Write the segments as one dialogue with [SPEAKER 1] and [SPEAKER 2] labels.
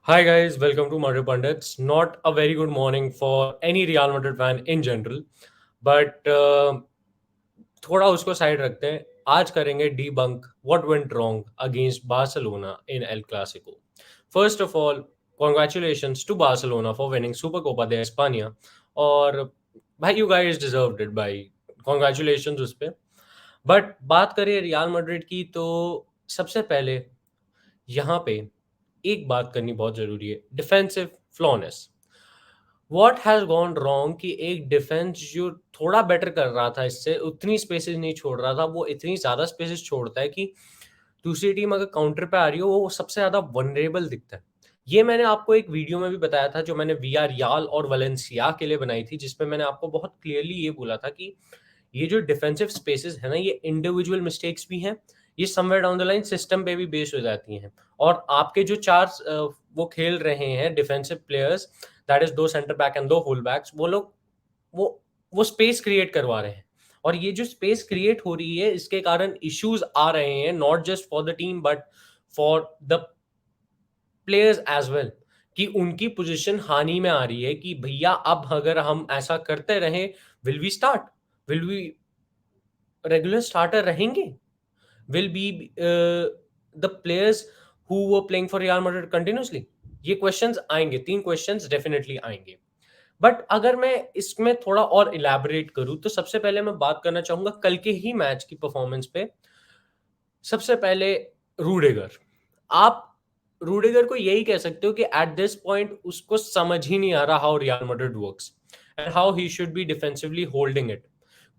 [SPEAKER 1] Hi guys, welcome to Madrid Pundits. Not a very good morning for any Real Madrid fan in general, but थोड़ा उसको side रखते हैं. आज करेंगे debunk what went wrong against Barcelona in El Clasico. First of all, congratulations to Barcelona for winning Supercopa de España. और भाई you guys deserved it भाई. Congratulations उस पे. बट बात करें रियल मैड्रिड की तो सबसे पहले यहाँ पे एक बात करनी बहुत ज़रूरी है, defensive flawness. What has gone wrong कि एक डिफेंस जो थोड़ा बेटर कर रहा था, इससे उतनी स्पेसेस नहीं छोड़ रहा था, वो इतनी ज़्यादा स्पेसेस छोड़ता है कि दूसरी टीम अगर काउंटर पे आ रही हो, वो सबसे ज़्यादा वनरेबल दिखता है. ये मैंने आपको एक वीडियो में भी बताया था, जो मैंने वी आर रियाल और वलेंसिया के लिए बनाई थी, जिसमें मैंने आपको बहुत क्लियरली ये बोला था कि ये जो डिफेंसिव स्पेसेस है ना, ये इंडिविजुअल मिस्टेक्स भी हैं, ये somewhere down the line system पे भी बेस हो जाती हैं. और आपके जो चार वो खेल रहे हैं डिफेंसिव प्लेयर्स, दैट इज दो सेंटर बैक एंड दो फुल बैक्स, वो लोग वो वो स्पेस क्रिएट करवा रहे हैं. और ये जो स्पेस क्रिएट हो रही है, इसके कारण इश्यूज आ रहे हैं, not just for the team but for the players as well. कि उनकी पोजीशन हानि में आ रही है कि भैया अब अगर हम ऐसा करते रहे, will we start, will we regular starter रहेंगे, will be the players who were playing for Real Madrid continuously. ये क्वेश्चंस आएंगे, तीन क्वेश्चंस डेफिनेटली आएंगे. बट अगर मैं इसमें थोड़ा और इलैबोरेट करूं तो सबसे पहले मैं बात करना चाहूंगा कल के ही मैच की परफॉर्मेंस पे. सबसे पहले रूडिगर. आप रूडिगर को यही कह सकते हो कि एट दिस पॉइंट उसको समझ ही नहीं आ रहा how real Madrid works and how he should B defensively holding it.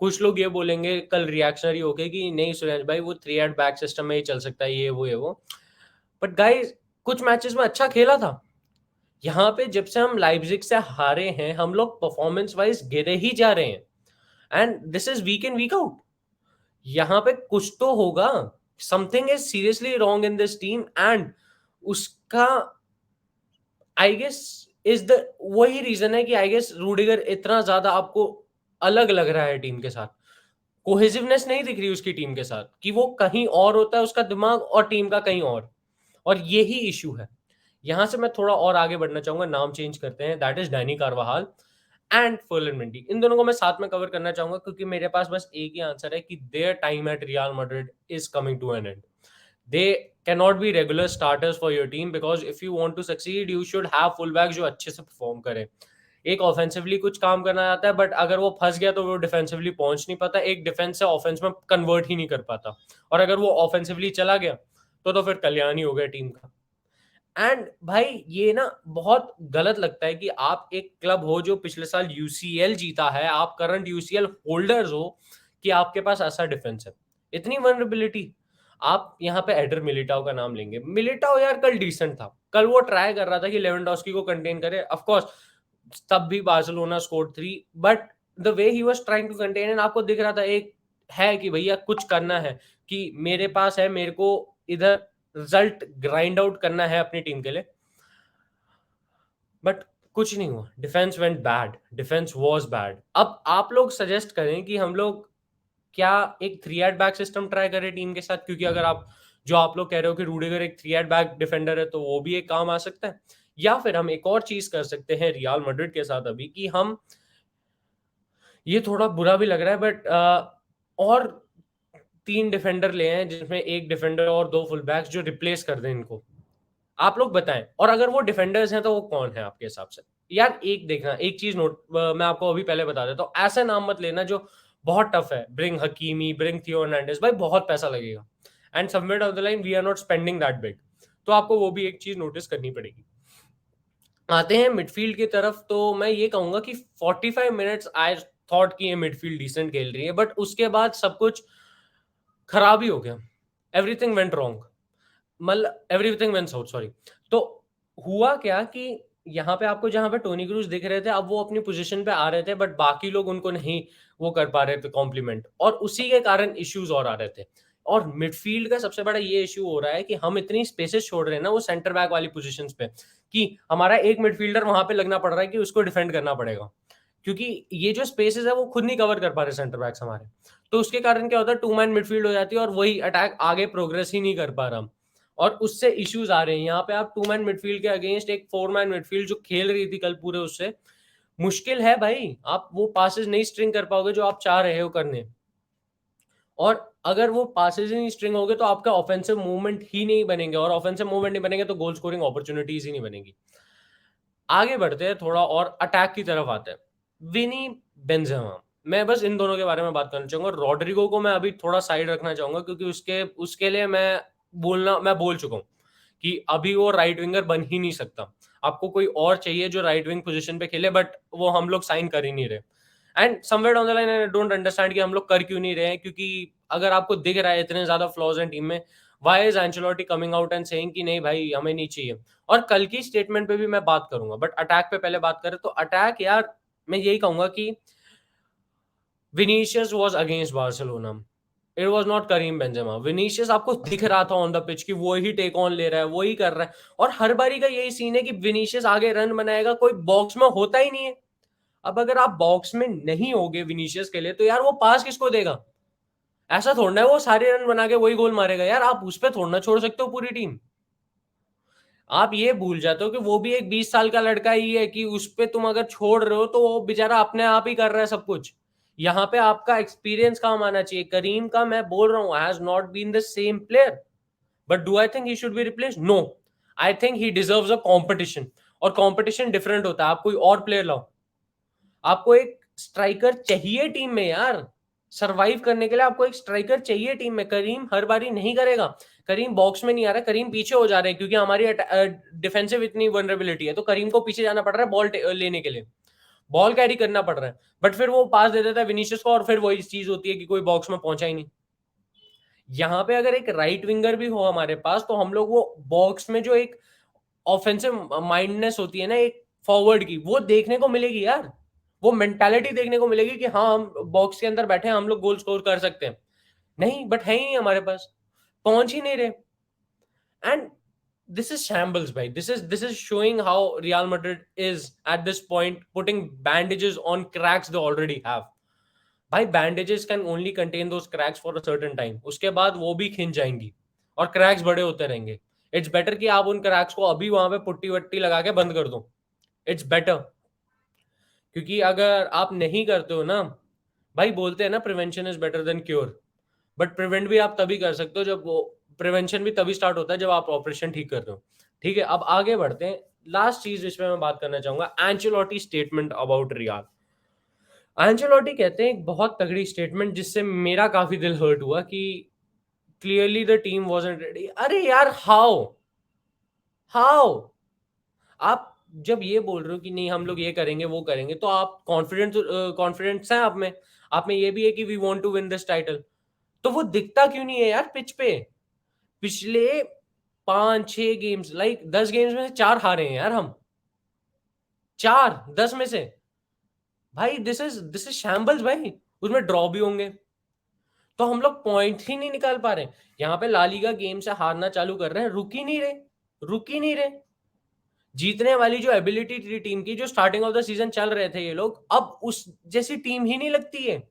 [SPEAKER 1] कुछ लोग ये बोलेंगे कल रिएक्शनरी होके कि नहीं सुरेश भाई, वो 3 एट बैक सिस्टम में ही चल सकता है, ये वो. बट गाइस, कुछ मैचेस में अच्छा खेला था. यहाँ पे जब से हम लाइप्जिग से हारे हैं, हम लोग परफॉर्मेंस वाइज गिरे ही जा रहे हैं. And this is week in week out. यहाँ पे कुछ तो होगा. Something is seriously wrong in this team. And उसका आई गेस इज द वही रीजन है कि आई गेस रूडिगर इतना ज्यादा आपको अलग लग रहा है टीम के साथ. कोहेसिवनेस नहीं दिख रही उसकी टीम के साथ, कि वो कहीं और होता है उसका दिमाग और टीम का कहीं और यही इशू है. यहां से मैं थोड़ा और आगे बढ़ना चाहूंगा, नाम चेंज करते हैं, that is Dani Carvajal and Ferland Mendy. इन दोनों को मैं साथ में कवर करना चाहूंगा क्योंकि मेरे पास बस एक ही आंसर है कि their time at Real Madrid is coming to an end. They cannot be regular starters for your team because if you want to succeed you should have fullback जो अच्छे से परफॉर्म करे. एक ऑफेंसिवली कुछ काम करना आता है, बट अगर वो फंस गया तो वो डिफेंसिवली पहुंच नहीं पाता, एक डिफेंस से ऑफेंस में कन्वर्ट ही नहीं कर पाता. और अगर वो ऑफेंसिवली चला गया तो फिर कल्याण ही हो गया टीम का. एंड भाई ये ना बहुत गलत लगता है कि आप एक क्लब हो जो पिछले साल यूसीएल जीता है, आप करंट यूसीएल होल्डर्स हो, कि आपके पास ऐसा डिफेंस है, इतनी वनरेबिलिटी. आप यहाँ पे एडर मिलिटाओ का नाम लेंगे. मिलिटाओ यार कल डिसेंट था, कल वो ट्राई कर रहा था कि लेवेंडोस्की को कंटेन करे. ऑफ कोर्स तब भी Barcelona score 3, but the way he was trying to contain, and आपको दिख रहा था एक है कि भैया कुछ करना है, कि मेरे पास है, मेरे को इधर रिजल्ट ग्राइंड आउट करना है अपनी टीम के लिए. बट कुछ नहीं हुआ. Defence went bad, defence was bad. अब आप लोग सजेस्ट करें कि हम लोग क्या एक 3 एट बैक सिस्टम ट्राई करें टीम के साथ, क्योंकि अगर आप जो आप लोग कह रहे हो कि रूडिगर एक 3 एट बैक डिफेंडर है, तो वो भी एक काम आ सकता है. या फिर हम एक और चीज कर सकते हैं रियल मैड्रिड के साथ अभी, कि हम, ये थोड़ा बुरा भी लग रहा है बट और 3 डिफेंडर ले हैं, जिसमें एक डिफेंडर और 2 फुल बैक्स जो रिप्लेस कर दें इनको. आप लोग बताएं, और अगर वो डिफेंडर्स हैं तो वो कौन है आपके हिसाब से. यार एक देखना, एक चीज नोट, मैं आपको अभी पहले बता देता हूँ, ऐसा नाम मत लेना जो बहुत टफ है. Bring Hakimi, bring Theo Hernandez, भाई बहुत पैसा लगेगा. And somewhere down the line we are not spending that big. तो आपको वो भी एक चीज नोटिस करनी पड़ेगी. आते हैं मिडफील्ड की तरफ, तो मैं ये कहूंगा कि 45 मिनट्स आई थॉट कि ये मिडफील्ड डिसेंट खेल रही है, बट उसके बाद सब कुछ खराब ही हो गया. एवरीथिंग वेंट रॉन्ग, मतलब एवरीथिंग वेंट साउथ, सॉरी. तो हुआ क्या कि यहाँ पे आपको जहाँ पे टोनी क्रूज दिख रहे थे, अब वो अपनी पोजीशन पे आ रहे थे, बट बाकी लोग उनको नहीं वो कर पा रहे थे कॉम्प्लीमेंट, और उसी के कारण इश्यूज और आ रहे थे. और मिडफील्ड का सबसे बड़ा ये इश्यू हो रहा है कि हम इतनी स्पेसेस छोड़ रहे हैं ना वो सेंटर बैक वाली पोजीशंस पे, कि हमारा एक मिडफील्डर वहां पे लगना पड़ रहा है कि उसको डिफेंड करना पड़ेगा, क्योंकि ये जो स्पेसेस है वो खुद नहीं कवर कर पा रहे सेंटर बैक्स हमारे. तो उसके कारण क्या होता है, 2 मैन मिडफील्ड हो जाती है और वही अटैक आगे प्रोग्रेस ही नहीं कर पा रहा. और उससे इश्यूज आ रहे हैं। यहाँ पे आप 2 मैन मिडफील्ड के अगेंस्ट एक 4 मैन मिडफील्ड जो खेल रही थी कल पूरे, उससे मुश्किल है भाई। आप वो पासेस नहीं स्ट्रिंग कर पाओगे जो आप चाह रहे हो करने, और अगर वो पासेस ही नहीं स्ट्रिंग होगे तो आपका ऑफेंसिव मूवमेंट ही नहीं बनेंगे, और ऑफेंसिव मूवमेंट नहीं बनेंगे तो गोल स्कोरिंग अपॉर्चुनिटीज ही नहीं बनेगी। आगे बढ़ते हैं थोड़ा और अटैक की तरफ आते हैं। विनी बेंजेमा, मैं बस इन दोनों के बारे में बात करना चाहूंगा। रॉड्रिगो को मैं अभी थोड़ा साइड रखना चाहूंगा, क्योंकि उसके उसके लिए मैं बोल चुका हूँ कि अभी वो राइट विंगर बन ही नहीं सकता। आपको कोई और चाहिए जो राइट विंग पोजीशन पे खेले, बट वो हम लोग साइन कर ही नहीं रहे। And somewhere down the line I don't understand कि हम लोग कर क्यों नहीं रहे हैं, क्योंकि अगर आपको दिख रहा है इतने ज्यादा फ्लॉज हैं टीम में, why is Ancelotti coming out and saying कि नहीं भाई हमें नहीं चाहिए। और कल की स्टेटमेंट पे भी मैं बात करूंगा, बट अटैक पे पहले बात करें तो अटैक यार, मैं यही कहूंगा कि Vinicius was against Barcelona, it was not Karim Benzema. Vinicius आपको दिख रहा था ऑन द पिच कि वो ही टेक ऑन ले रहा है, वो ही कर रहा है, और हर बारी का यही सीन है कि विनीशियस आगे रन बनाएगा, कोई बॉक्स में होता ही नहीं है। अब अगर आप बॉक्स में नहीं होगे विनीशियस के लिए, तो यार वो पास किसको देगा? ऐसा थोड़ा है वो सारे रन बना के वही गोल मारेगा यार, आप उस पर थोड़ा छोड़ सकते हो पूरी टीम। आप ये भूल जाते हो कि वो भी एक 20 साल का लड़का ही है, कि उस पे तुम अगर छोड़ रहे हो तो वो बेचारा अपने आप ही कर रहा है सब कुछ। यहाँ पे आपका एक्सपीरियंस काम आना चाहिए। करीम का मैं बोल रहा हूँ has not been the same player, but do I think he should be replaced? No, I think he deserves a competition, और कंपटीशन डिफरेंट होता है। आप कोई और प्लेयर लाओ, आपको एक स्ट्राइकर चाहिए टीम में यार, सरवाइव करने के लिए आपको एक स्ट्राइकर चाहिए टीम में। करीम हर बारी नहीं करेगा, करीम बॉक्स में नहीं आ रहा है, करीम पीछे हो जा रहे हैं, क्योंकि हमारी डिफेंसिव इतनी वनरेबिलिटी है, तो करीम को पीछे जाना पड़ रहा है बॉल लेने के लिए, बॉल कैरी करना पड़ रहा है, बट फिर वो पास दे देता है विनीशियस को, और फिर वही चीज होती है कि कोई बॉक्स में पहुंचा ही नहीं। यहाँ पे अगर एक राइट विंगर भी हो हमारे पास, तो हम लोग वो बॉक्स में जो एक ऑफेंसिव माइंडनेस होती है ना एक फॉरवर्ड की, वो देखने को मिलेगी यार, वो मेंटालिटी देखने को मिलेगी कि हाँ हम बॉक्स के अंदर बैठे हैं, हम लोग गोल स्कोर कर सकते हैं। नहीं, बट है ही नहीं हमारे पास, पहुंच ही नहीं रहे। And this is shambles, bhai. This is showing how Real Madrid is at this point putting bandages on cracks they already have. भाई bandages can only contain those cracks for a certain time, उसके बाद वो भी खिंच जाएंगी और cracks बड़े होते रहेंगे। इट्स बेटर कि आप उन क्रैक्स को अभी वहां पे पुट्टी वट्टी लगा के बंद कर दो, इट्स बेटर। क्योंकि अगर आप नहीं करते हो ना भाई, बोलते हैं ना prevention is better than cure, but prevent भी आप तभी कर सकते हो जब वो, प्रिवेंशन भी तभी स्टार्ट होता है जब आप ऑपरेशन ठीक कर रहे हो। ठीक है, अब आगे बढ़ते हैं। लास्ट चीज जिसमें मैं बात करना चाहूंगा, Ancelotti statement about Real. Ancelotti कहते हैं एक बहुत तगड़ी स्टेटमेंट जिससे मेरा काफी दिल हर्ट हुआ कि clearly the team wasn't ready. अरे यार, हाउ हाउ आप जब ये बोल रहे हो कि नहीं हम लोग ये करेंगे वो करेंगे, तो आप कॉन्फिडेंस है आप में ये भी है कि we want to win this title, तो वो दिखता क्यों नहीं है यार पिच पे? पिछले 5-6 गेम्स, लाइक 10 गेम्स में से 4 हारे हैं यार हम, 4-10 में से। भाई दिस इज शैम्बल्स भाई, उसमें ड्रॉ भी होंगे, तो हम लोग पॉइंट ही नहीं निकाल पा रहे। यहाँ पे ला लीगा गेम से हारना चालू कर रहे हैं, रुक ही नहीं रहे, रुक ही नहीं रहे। जीतने वाली जो एबिलिटी थी टीम की, जो स्टार्टिंग ऑफ द सीजन चल रहे थे ये लोग, अब उस जैसी टीम ही नहीं लगती है।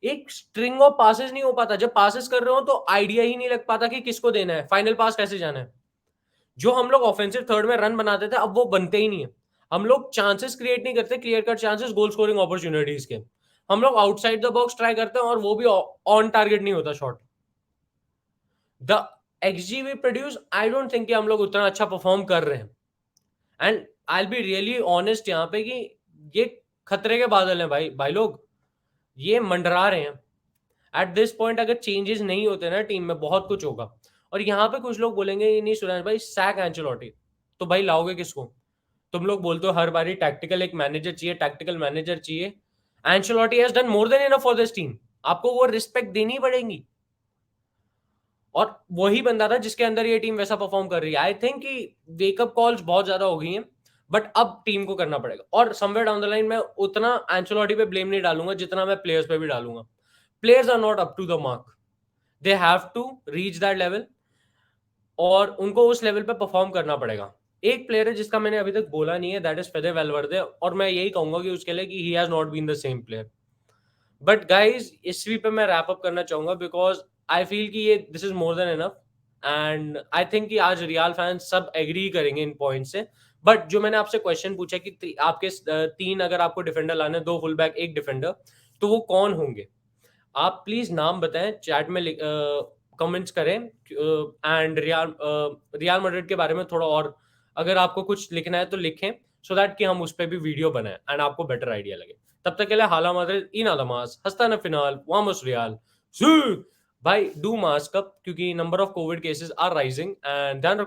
[SPEAKER 1] एक स्ट्रिंग ऑफ पासेस नहीं हो पाता, जब पासेस कर रहे हो तो आइडिया ही नहीं लग पाता कि किसको देना है, फाइनल पास कैसे जाना है। जो हम लोग ऑफेंसिव थर्ड में रन बनाते थे, अब वो बनते ही नहीं है। हम लोग चांसेस क्रिएट नहीं करते, clear cut chances, goal scoring opportunities के। हम लोग आउटसाइड द बॉक्स ट्राई करते हैं, और वो भी ऑन टारगेट नहीं होता shot. The xG we produce, I don't think कि हम लोग उतना अच्छा परफॉर्म कर रहे हैं। And I be really honest यहाँ पे कि ये खतरे के बादल हैं भाई, भाई लोग ये मंडरा रहे हैं। एट दिस पॉइंट अगर चेंजेस नहीं होते ना टीम में, बहुत कुछ होगा। और यहाँ पे कुछ लोग बोलेंगे नहीं सुरेश भाई सैक एंचेलोटी, तो भाई लाओगे किसको? तुम लोग बोलते हो हर बारी टैक्टिकल एक मैनेजर चाहिए, टैक्टिकल मैनेजर चाहिए। Ancelotti has done more than enough for this team, आपको वो रिस्पेक्ट देनी पड़ेगी। और वही बंदा था जिसके अंदर ये टीम वैसा परफॉर्म कर रही है। आई थिंक कि वेकअप कॉल्स बहुत ज्यादा हो गई हैं, बट अब टीम को करना पड़ेगा। और समवेयर डाउन द लाइन मैं उतना एंचेलोटी पे ब्लेम नहीं डालूंगा जितना मैं प्लेयर्स पे भी डालूंगा। Players are not up to the mark, they have to reach that level, और उनको उस लेवल पे परफॉर्म करना पड़ेगा। एक प्लेयर है जिसका मैंने अभी तक बोला नहीं है, दैट इज फेदे वेलवर्दे, और मैं यही कहूंगा कि उसके लिए कि he has not been the same player. But guys इस वीक पे मैं रैप अप करना चाहूंगा, बिकॉज आई फील कि ये this is more than enough. And I think कि आज रियल फैंस सब एग्री करेंगे इन पॉइंट से। बट जो मैंने आपसे क्वेश्चन पूछा कि आपके तीन अगर आपको डिफेंडर लाने, दो फुल बैक एक डिफेंडर, तो वो कौन होंगे? आप प्लीज नाम बताएं, चैट में कमेंट्स करें, एंड रियल मैड्रिड के बारे में थोड़ा और अगर आपको कुछ लिखना है तो लिखें, सो दैट कि हम उस पर भी वीडियो बनाएं एंड आपको बेटर आइडिया लगे। तब तक के लिए हाला मैड्रिड इन अलामास हस्ता न फिनाल वामोस रियल। भाई डू मास्क अप क्योंकि number of COVID cases are rising, and ध्यान रखो।